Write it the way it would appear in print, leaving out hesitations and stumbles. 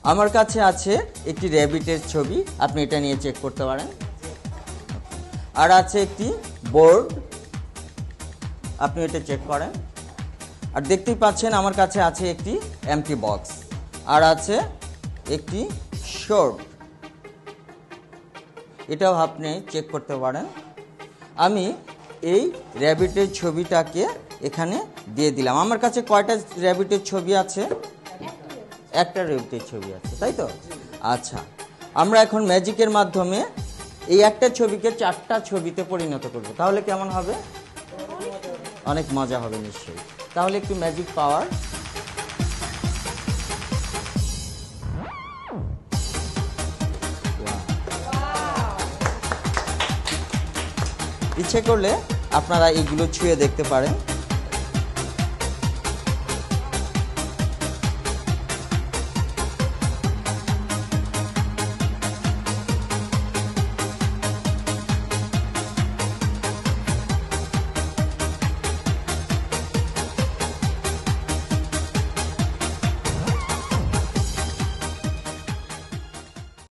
আমার কাছে আছে একটি র্যাবিটের ছবি, আপনি এটা নিয়ে চেক করতে পারেন। আর আছে একটি বোর্ড, আপনি এটা চেক করেন। আর দেখতেই পাচ্ছেন আমার কাছে আছে একটি এমটি বক্স, আর আছে একটি শর্ট, এটাও আপনি চেক করতে পারেন। আমি এই র্যাবিটের ছবিটাকে এখানে দিয়ে দিলাম। আমার কাছে কয়টা র্যাবিটের ছবি আছে? একটা র্যাবিটের ছবি আছে, তাই তো? আচ্ছা, আমরা এখন ম্যাজিকের মাধ্যমে এই একটা ছবিকে 4টা ছবিতে পরিণত করব। তাহলে কেমন হবে? অনেক মজা হবে নিশ্চয়ই। তাহলে একটু ম্যাজিক পাওয়ার। ইচ্ছে করলে আপনারা এগুলো ছুঁয়ে দেখতে পারেন।